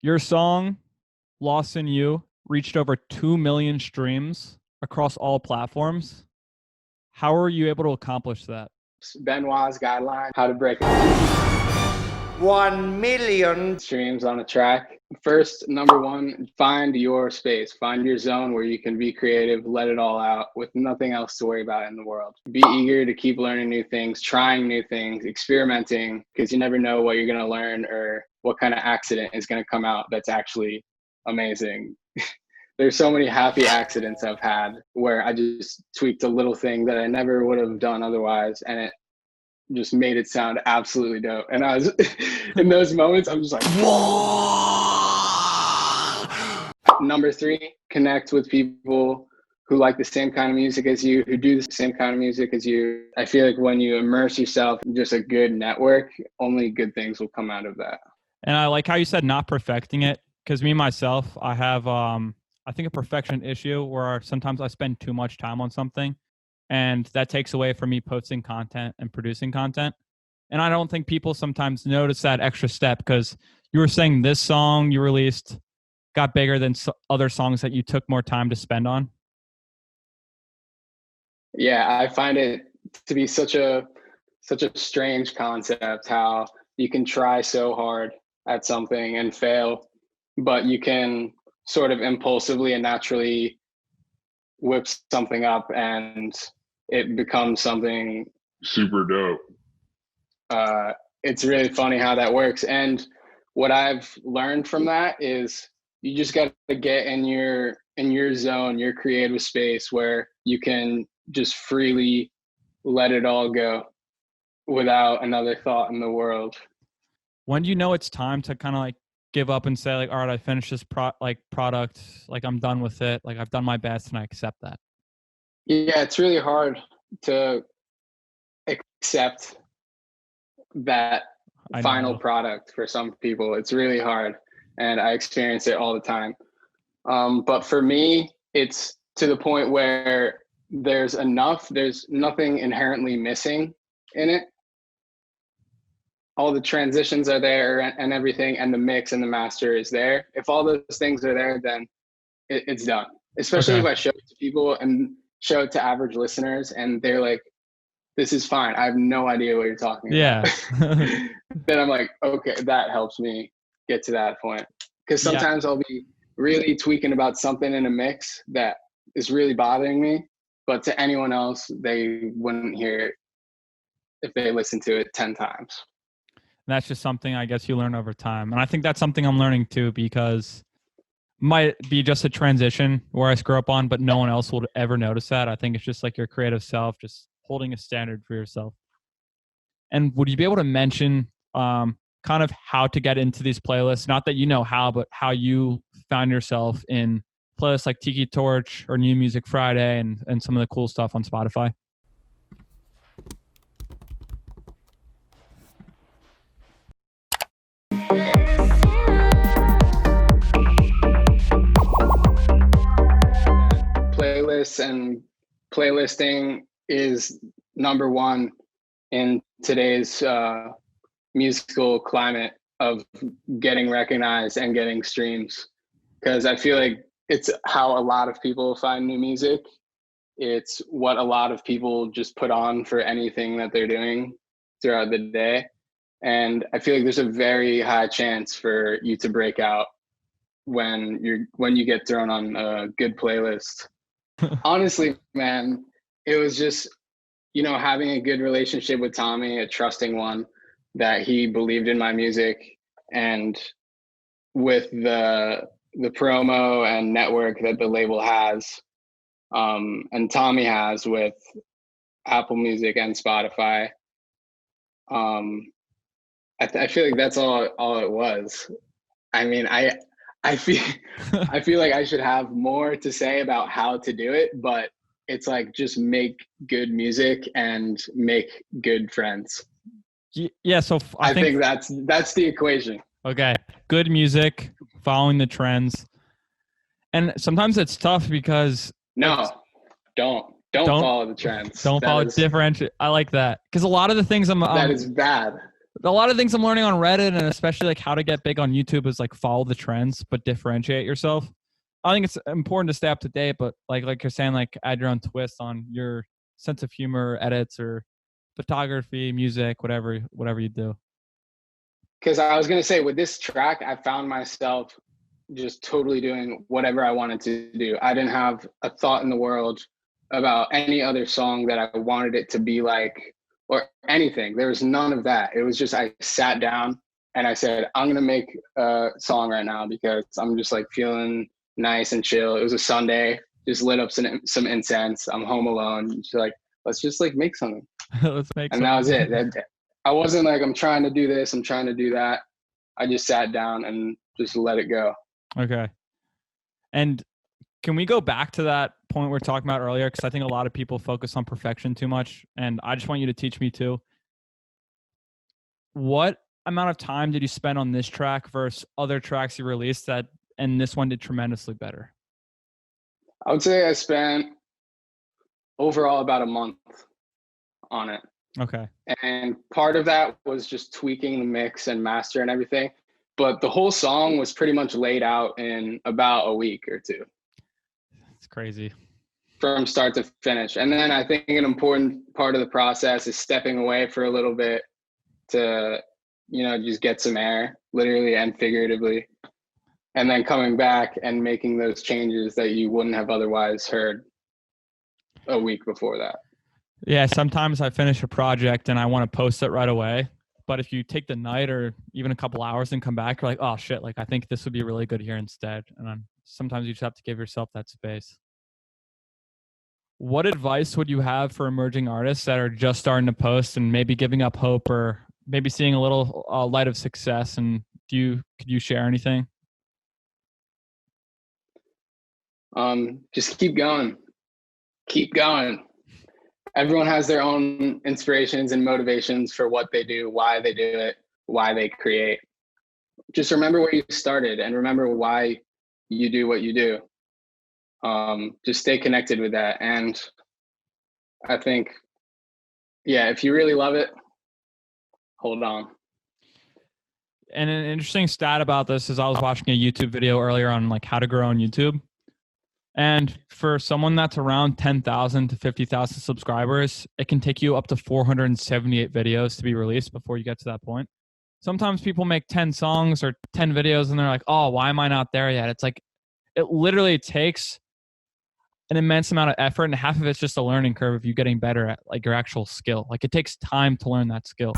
Your song, Lost in You, reached over 2 million streams across all platforms. How were you able to accomplish that? Benwah's guideline, how to break 1 million streams on a track. First, number one, find your space. Find your zone where you can be creative, let it all out with nothing else to worry about in the world. Be eager to keep learning new things, trying new things, experimenting, because you never know what you're going to learn or what kind of accident is going to come out that's actually amazing. There's so many happy accidents I've had where I just tweaked a little thing that I never would have done otherwise, and it just made it sound absolutely dope. And I was in those moments, I'm just like, whoa. Number three, connect with people who like the same kind of music as you, who do the same kind of music as you. I feel like when you immerse yourself in just a good network, only good things will come out of that. And I like how you said not perfecting it, because me myself, I have I think a perfection issue where sometimes I spend too much time on something, and that takes away from me posting content and producing content. And I don't think people sometimes notice that extra step, because you were saying this song you released got bigger than other songs that you took more time to spend on. Yeah, I find it to be such a strange concept, how you can try so hard at something and fail, but you can sort of impulsively and naturally whip something up and it becomes something super dope. It's really funny how that works. And what I've learned from that is you just got to get in your zone, your creative space where you can just freely let it all go without another thought in the world. When do you know it's time to kind of like give up and say like, all right, I finished this product, like I'm done with it, like I've done my best and I accept that? Yeah, it's really hard to accept that final product for some people. It's really hard, and I experience it all the time. But for me, it's to the point where there's nothing inherently missing in it. All the transitions are there and everything, and the mix and the master is there. If all those things are there, then it's done. Especially if I show it to people and show it to average listeners and they're like, this is fine, I have no idea what you're talking about. Then I'm like, okay, that helps me get to that point. Because sometimes I'll be really tweaking about something in a mix that is really bothering me, but to anyone else, they wouldn't hear it if they listened to it 10 times. That's just something I guess you learn over time. And I think that's something I'm learning too, because might be just a transition where I screw up on, but no one else will ever notice that. I think it's just like your creative self, just holding a standard for yourself. And would you be able to mention kind of how to get into these playlists? Not that you know how, but how you found yourself in playlists like Tiki Torch or New Music Friday and some of the cool stuff on Spotify? Playlists and playlisting is number one in today's musical climate of getting recognized and getting streams, because I feel like it's how a lot of people find new music. It's what a lot of people just put on for anything that they're doing throughout the day. And I feel like there's a very high chance for you to break out when you get thrown on a good playlist. Honestly, man, it was just, having a good relationship with Tommy, a trusting one, that he believed in my music, and with the promo and network that the label has, and Tommy has with Apple Music and Spotify. I feel like that's all it was. I mean, I feel like I should have more to say about how to do it, but it's like just make good music and make good friends. Yeah, so I think that's the equation. Okay, good music, following the trends, and sometimes it's tough because don't follow the trends. Don't follow differentiate. I like that, because a lot of the things that is bad. a lot of things I'm learning on Reddit, and especially like how to get big on YouTube, is like follow the trends but differentiate yourself. I think it's important to stay up to date, but like you're saying, like add your own twist on your sense of humor, edits, or photography, music, whatever you do. Because I was gonna say, with this track, I found myself just totally doing whatever I wanted to do. I didn't have a thought in the world about any other song that I wanted it to be like, or anything. There was none of that. It was just, I sat down and I said, I'm gonna make a song right now because I'm just like feeling nice and chill. It was a Sunday, just lit up some incense. I'm home alone. Just like, let's just like make something. Let's make and that was it. I wasn't like, I'm trying to do this, I'm trying to do that. I just sat down and just let it go. Okay. And can we go back to that point we were talking about earlier? Because I think a lot of people focus on perfection too much. And I just want you to teach me too. What amount of time did you spend on this track versus other tracks you released that, and this one did tremendously better? I would say I spent overall about a month on it. Okay. And part of that was just tweaking the mix and master and everything. But the whole song was pretty much laid out in about a week or two. It's crazy. From start to finish. And then I think an important part of the process is stepping away for a little bit to, just get some air, literally and figuratively. And then coming back and making those changes that you wouldn't have otherwise heard a week before that. Yeah, sometimes I finish a project and I want to post it right away. But if you take the night or even a couple hours and come back, you're like, oh shit, like I think this would be really good here instead. And sometimes you just have to give yourself that space. What advice would you have for emerging artists that are just starting to post and maybe giving up hope or maybe seeing a little light of success? And could you share anything? Just keep going. Keep going. Everyone has their own inspirations and motivations for what they do, why they do it, why they create. Just remember where you started and remember why you do what you do. Just stay connected with that. And I think, if you really love it, hold on. And an interesting stat about this is I was watching a YouTube video earlier on like how to grow on YouTube. And for someone that's around 10,000 to 50,000 subscribers, it can take you up to 478 videos to be released before you get to that point. Sometimes people make 10 songs or 10 videos and they're like, oh, why am I not there yet? It's like, it literally takes an immense amount of effort, and half of it's just a learning curve of you getting better at like your actual skill. Like it takes time to learn that skill.